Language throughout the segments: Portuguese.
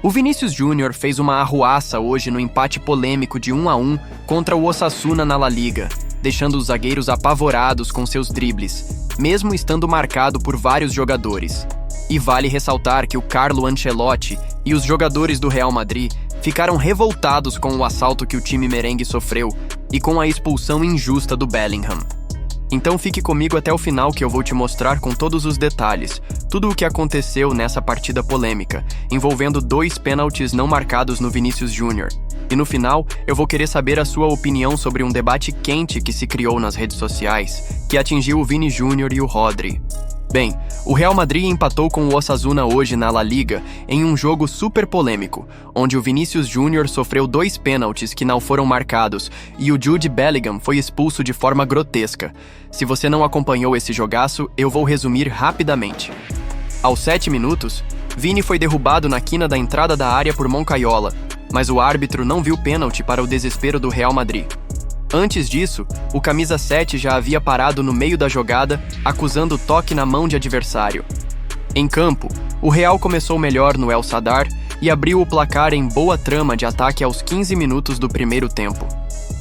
O Vinícius Júnior fez uma arruaça hoje no empate polêmico de 1-1 contra o Osasuna na La Liga, deixando os zagueiros apavorados com seus dribles, mesmo estando marcado por vários jogadores. E vale ressaltar que o Carlo Ancelotti e os jogadores do Real Madrid ficaram revoltados com o assalto que o time merengue sofreu e com a expulsão injusta do Bellingham. Então fique comigo até o final que eu vou te mostrar com todos os detalhes, tudo o que aconteceu nessa partida polêmica, envolvendo 2 pênaltis não marcados no Vinícius Júnior. E no final, eu vou querer saber a sua opinião sobre um debate quente que se criou nas redes sociais, que atingiu o Vini Júnior e o Rodri. Bem, o Real Madrid empatou com o Osasuna hoje na La Liga em um jogo super polêmico, onde o Vinícius Júnior sofreu 2 pênaltis que não foram marcados e o Jude Bellingham foi expulso de forma grotesca. Se você não acompanhou esse jogaço, eu vou resumir rapidamente. Aos 7 minutos, Vini foi derrubado na quina da entrada da área por Moncayola, mas o árbitro não viu pênalti para o desespero do Real Madrid. Antes disso, o camisa 7 já havia parado no meio da jogada, acusando toque na mão de adversário. Em campo, o Real começou melhor no El Sadar e abriu o placar em boa trama de ataque aos 15 minutos do primeiro tempo.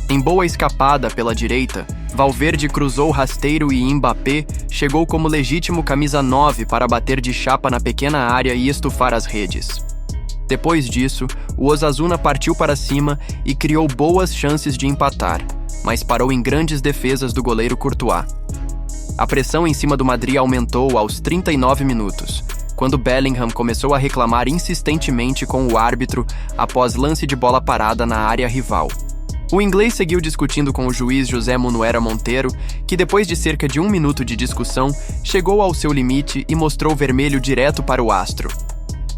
Em boa escapada pela direita, Valverde cruzou rasteiro e Mbappé chegou como legítimo camisa 9 para bater de chapa na pequena área e estufar as redes. Depois disso, o Osasuna partiu para cima e criou boas chances de empatar, mas parou em grandes defesas do goleiro Courtois. A pressão em cima do Madrid aumentou aos 39 minutos, quando Bellingham começou a reclamar insistentemente com o árbitro após lance de bola parada na área rival. O inglês seguiu discutindo com o juiz José Manuel Monteiro, que depois de cerca de 1 minuto de discussão, chegou ao seu limite e mostrou vermelho direto para o astro.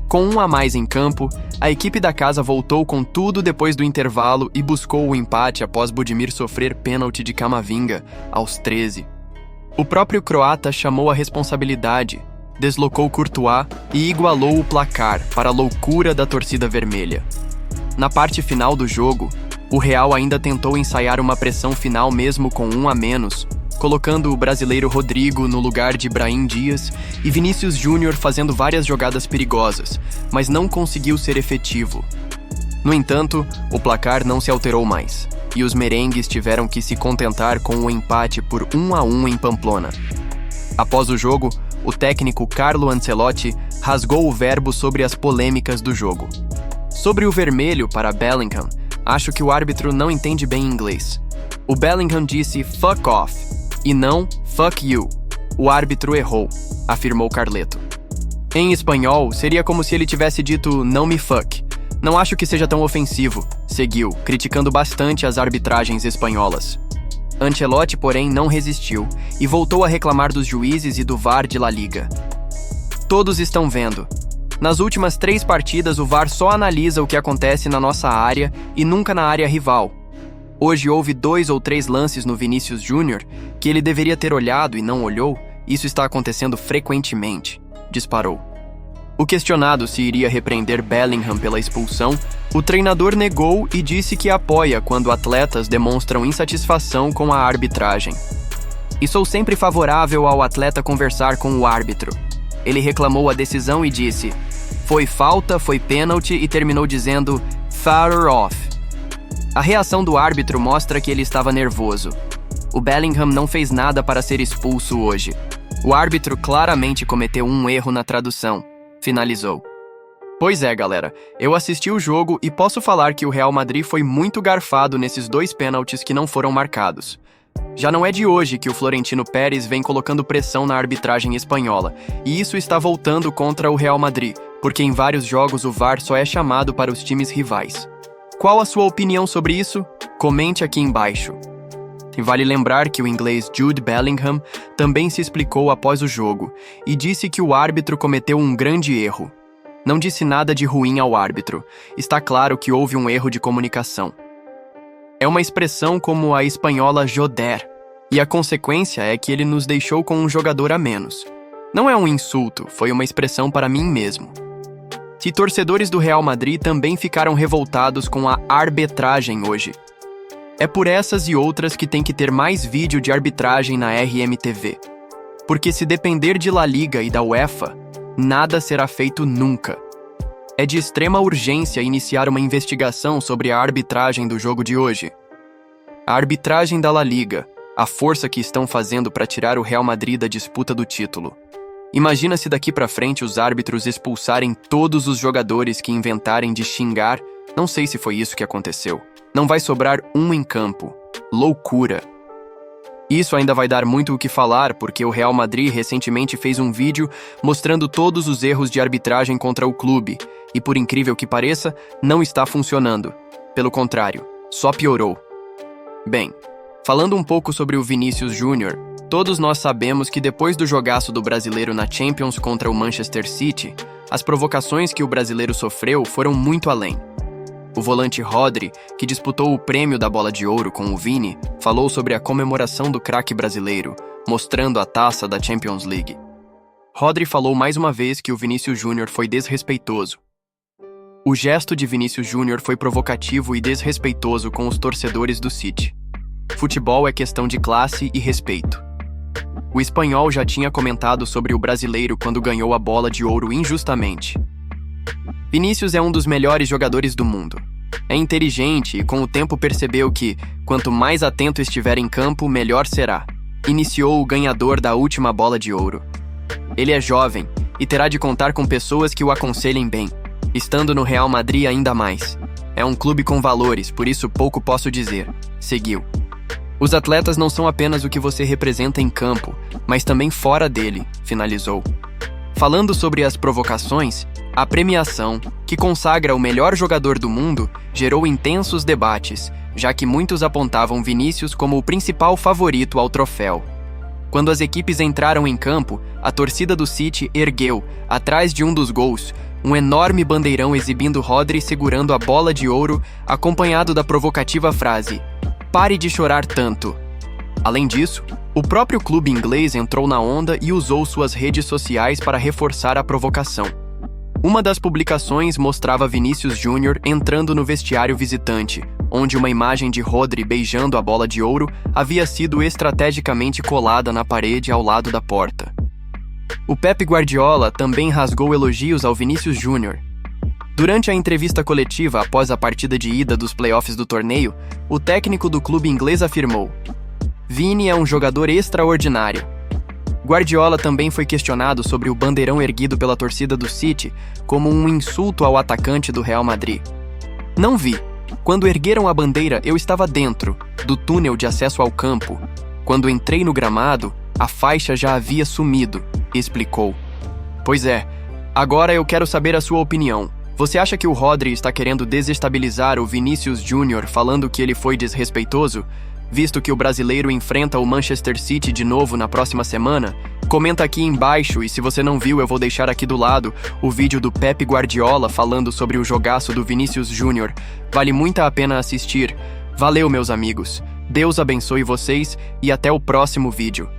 Com 1 a mais em campo, a equipe da casa voltou com tudo depois do intervalo e buscou o empate após Budimir sofrer pênalti de Camavinga, aos 13. O próprio croata chamou a responsabilidade, deslocou Courtois e igualou o placar para a loucura da torcida vermelha. Na parte final do jogo, o Real ainda tentou ensaiar uma pressão final mesmo com 1 a menos, colocando o brasileiro Rodrigo no lugar de Brahim Dias e Vinícius Júnior fazendo várias jogadas perigosas, mas não conseguiu ser efetivo. No entanto, o placar não se alterou mais, e os merengues tiveram que se contentar com o empate por 1 a 1 em Pamplona. Após o jogo, o técnico Carlo Ancelotti rasgou o verbo sobre as polêmicas do jogo. Sobre o vermelho para Bellingham, acho que o árbitro não entende bem inglês. O Bellingham disse "fuck off" e não "fuck you". O árbitro errou, afirmou Carleto. Em espanhol, seria como se ele tivesse dito "não me fuck". Não acho que seja tão ofensivo, seguiu, criticando bastante as arbitragens espanholas. Ancelotti, porém, não resistiu e voltou a reclamar dos juízes e do VAR de La Liga. Todos estão vendo. Nas últimas 3 partidas, o VAR só analisa o que acontece na nossa área e nunca na área rival. Hoje houve 2 ou 3 lances no Vinícius Júnior que ele deveria ter olhado e não olhou. Isso está acontecendo frequentemente, disparou. O questionado se iria repreender Bellingham pela expulsão, o treinador negou e disse que apoia quando atletas demonstram insatisfação com a arbitragem. E sou sempre favorável ao atleta conversar com o árbitro. Ele reclamou a decisão e disse: foi falta, foi pênalti e terminou dizendo "far off". A reação do árbitro mostra que ele estava nervoso. O Bellingham não fez nada para ser expulso hoje. O árbitro claramente cometeu um erro na tradução, finalizou. Pois é, galera, eu assisti o jogo e posso falar que o Real Madrid foi muito garfado nesses 2 pênaltis que não foram marcados. Já não é de hoje que o Florentino Pérez vem colocando pressão na arbitragem espanhola, e isso está voltando contra o Real Madrid, porque em vários jogos o VAR só é chamado para os times rivais. Qual a sua opinião sobre isso? Comente aqui embaixo. E vale lembrar que o inglês Jude Bellingham também se explicou após o jogo e disse que o árbitro cometeu um grande erro. Não disse nada de ruim ao árbitro. Está claro que houve um erro de comunicação. É uma expressão como a espanhola joder, e a consequência é que ele nos deixou com um jogador a menos. Não é um insulto, foi uma expressão para mim mesmo. E torcedores do Real Madrid também ficaram revoltados com a arbitragem hoje. É por essas e outras que tem que ter mais vídeo de arbitragem na RMTV. Porque se depender de La Liga e da UEFA, nada será feito nunca. É de extrema urgência iniciar uma investigação sobre a arbitragem do jogo de hoje. A arbitragem da La Liga, a força que estão fazendo para tirar o Real Madrid da disputa do título. Imagina se daqui para frente os árbitros expulsarem todos os jogadores que inventarem de xingar. Não sei se foi isso que aconteceu. Não vai sobrar um em campo. Loucura. Isso ainda vai dar muito o que falar, porque o Real Madrid recentemente fez um vídeo mostrando todos os erros de arbitragem contra o clube, e por incrível que pareça, não está funcionando. Pelo contrário, só piorou. Bem, falando um pouco sobre o Vinícius Júnior, todos nós sabemos que depois do jogaço do brasileiro na Champions contra o Manchester City, as provocações que o brasileiro sofreu foram muito além. O volante Rodri, que disputou o prêmio da Bola de Ouro com o Vini, falou sobre a comemoração do craque brasileiro, mostrando a taça da Champions League. Rodri falou mais uma vez que o Vinícius Júnior foi desrespeitoso. O gesto de Vinícius Júnior foi provocativo e desrespeitoso com os torcedores do City. Futebol é questão de classe e respeito. O espanhol já tinha comentado sobre o brasileiro quando ganhou a Bola de Ouro injustamente. Vinícius é um dos melhores jogadores do mundo. É inteligente e com o tempo percebeu que, quanto mais atento estiver em campo, melhor será. Iniciou o ganhador da última Bola de Ouro. Ele é jovem e terá de contar com pessoas que o aconselhem bem, estando no Real Madrid ainda mais. É um clube com valores, por isso pouco posso dizer. Seguiu. Os atletas não são apenas o que você representa em campo, mas também fora dele, finalizou. Falando sobre as provocações, a premiação, que consagra o melhor jogador do mundo, gerou intensos debates, já que muitos apontavam Vinícius como o principal favorito ao troféu. Quando as equipes entraram em campo, a torcida do City ergueu, atrás de um dos gols, um enorme bandeirão exibindo Rodri segurando a Bola de Ouro, acompanhado da provocativa frase: "Pare de chorar tanto". Além disso, o próprio clube inglês entrou na onda e usou suas redes sociais para reforçar a provocação. Uma das publicações mostrava Vinícius Júnior entrando no vestiário visitante, onde uma imagem de Rodri beijando a Bola de Ouro havia sido estrategicamente colada na parede ao lado da porta. O Pep Guardiola também rasgou elogios ao Vinícius Júnior. Durante a entrevista coletiva após a partida de ida dos playoffs do torneio, o técnico do clube inglês afirmou: "Vini é um jogador extraordinário". Guardiola também foi questionado sobre o bandeirão erguido pela torcida do City como um insulto ao atacante do Real Madrid. "Não vi. Quando ergueram a bandeira, eu estava dentro do túnel de acesso ao campo. Quando entrei no gramado, a faixa já havia sumido", explicou. Pois é, agora eu quero saber a sua opinião. Você acha que o Rodri está querendo desestabilizar o Vinícius Júnior falando que ele foi desrespeitoso? Visto que o brasileiro enfrenta o Manchester City de novo na próxima semana? Comenta aqui embaixo e se você não viu eu vou deixar aqui do lado o vídeo do Pep Guardiola falando sobre o jogaço do Vinícius Júnior. Vale muito a pena assistir. Valeu, meus amigos. Deus abençoe vocês e até o próximo vídeo.